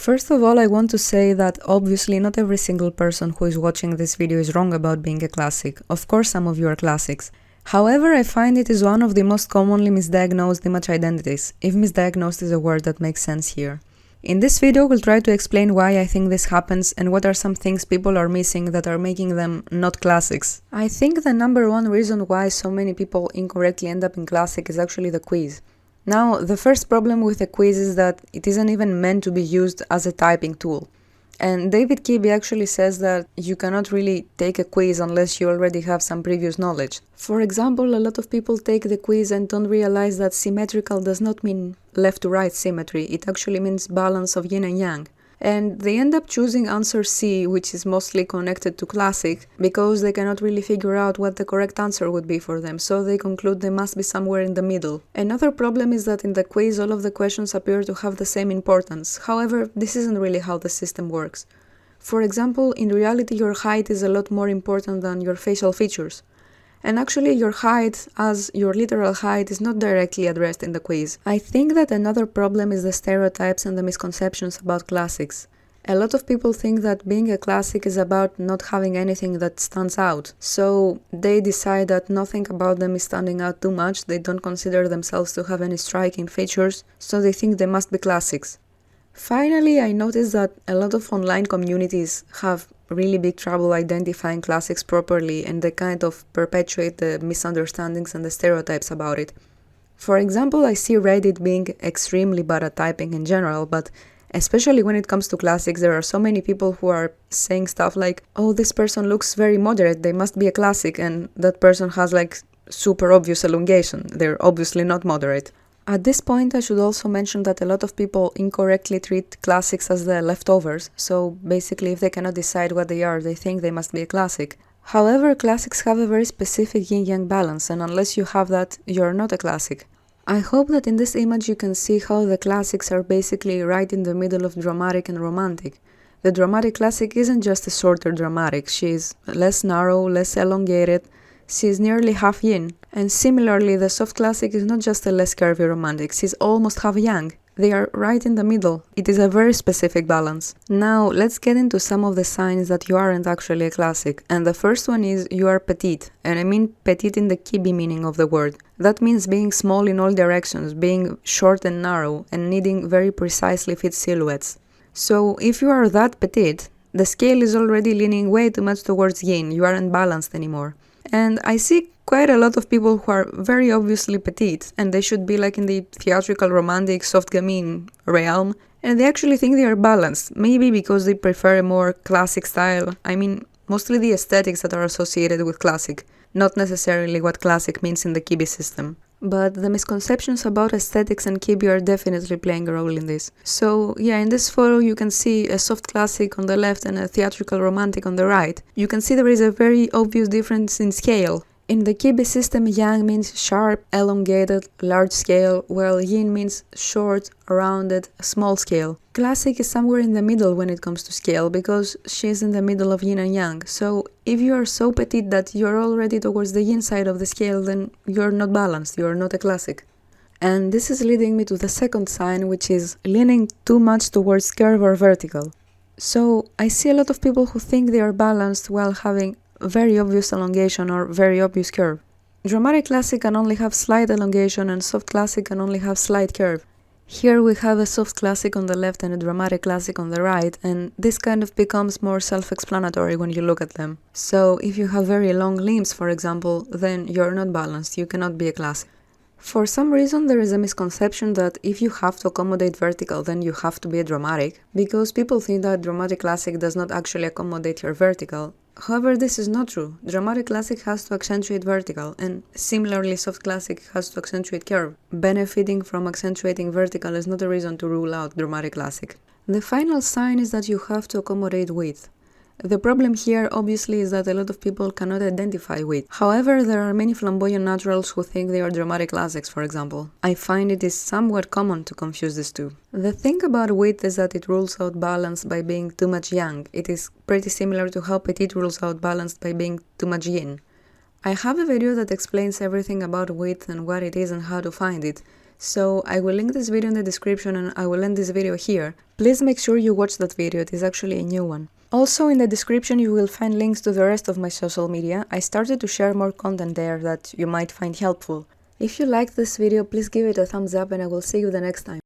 First of all, I want to say that obviously not every single person who is watching this video is wrong about being a classic. Of course, some of you are classics. However, I find it is one of the most commonly misdiagnosed image identities, if misdiagnosed is a word that makes sense here. In this video, we'll try to explain why I think this happens and what are some things people are missing that are making them not classics. I think the number one reason why so many people incorrectly end up in classic is actually the quiz. Now, the first problem with a quiz is that it isn't even meant to be used as a typing tool. And David Kibbe actually says that you cannot really take a quiz unless you already have some previous knowledge. For example, a lot of people take the quiz and don't realize that symmetrical does not mean left to right symmetry, it actually means balance of yin and yang. And they end up choosing answer C, which is mostly connected to classic, because they cannot really figure out what the correct answer would be for them, so they conclude they must be somewhere in the middle. Another problem is that in the quiz all of the questions appear to have the same importance. However, this isn't really how the system works. For example, in reality your height is a lot more important than your facial features. And actually your height, as your literal height, is not directly addressed in the quiz. I think that another problem is the stereotypes and the misconceptions about classics. A lot of people think that being a classic is about not having anything that stands out. So they decide that nothing about them is standing out too much, they don't consider themselves to have any striking features, so they think they must be classics. Finally, I noticed that a lot of online communities have really big trouble identifying classics properly, and they kind of perpetuate the misunderstandings and the stereotypes about it. For example, I see Reddit being extremely bad at typing in general, but especially when it comes to classics, there are so many people who are saying stuff like, oh, this person looks very moderate, they must be a classic, and that person has like super obvious elongation, they're obviously not moderate. At this point, I should also mention that a lot of people incorrectly treat classics as the leftovers, so basically if they cannot decide what they are, they think they must be a classic. However, classics have a very specific yin-yang balance, and unless you have that, you're not a classic. I hope that in this image you can see how the classics are basically right in the middle of dramatic and romantic. The dramatic classic isn't just a shorter dramatic, she is less narrow, less elongated, she is nearly half yin. And similarly, the soft classic is not just a less curvy romantic, she's almost half yang. They are right in the middle. It is a very specific balance. Now, let's get into some of the signs that you aren't actually a classic. And the first one is you are petite. And I mean petite in the Kibbe meaning of the word. That means being small in all directions, being short and narrow, and needing very precisely fit silhouettes. So, if you are that petite, the scale is already leaning way too much towards yin, you aren't balanced anymore. And I see quite a lot of people who are very obviously petite, and they should be like in the theatrical romantic soft gamine realm, and they actually think they are balanced, maybe because they prefer a more classic style. I mean, mostly the aesthetics that are associated with classic, not necessarily what classic means in the Kibbe system. But the misconceptions about aesthetics and Kibbe are definitely playing a role in this. So yeah, in this photo you can see a soft classic on the left and a theatrical romantic on the right. You can see there is a very obvious difference in scale. In the Kibbe system, yang means sharp, elongated, large scale, while yin means short, rounded, small scale. Classic is somewhere in the middle when it comes to scale, because she is in the middle of yin and yang. So if you are so petite that you are already towards the yin side of the scale, then you are not balanced, you are not a classic. And this is leading me to the second sign, which is leaning too much towards curve or vertical. So I see a lot of people who think they are balanced while having very obvious elongation or very obvious curve. Dramatic classic can only have slight elongation and soft classic can only have slight curve. Here we have a soft classic on the left and a dramatic classic on the right, and this kind of becomes more self-explanatory when you look at them. So if you have very long limbs, for example, then you're not balanced, you cannot be a classic. For some reason there is a misconception that if you have to accommodate vertical then you have to be a dramatic, because people think that dramatic classic does not actually accommodate your vertical. However, this is not true. Dramatic classic has to accentuate vertical, and similarly soft classic has to accentuate curve. Benefiting from accentuating vertical is not a reason to rule out dramatic classic. The final sign is that you have to accommodate width. The problem here obviously is that a lot of people cannot identify width. However, there are many flamboyant naturals who think they are dramatic classics, for example. I find it is somewhat common to confuse these two. The thing about width is that it rules out balance by being too much yang. It is pretty similar to how petite rules out balance by being too much yin. I have a video that explains everything about width and what it is and how to find it, So I will link this video in the description and I will end this video here. Please make sure you watch that video, it is actually a new one. Also in the description you will find links to the rest of my social media. I started to share more content there that you might find helpful. If you liked this video, please give it a thumbs up and I will see you the next time.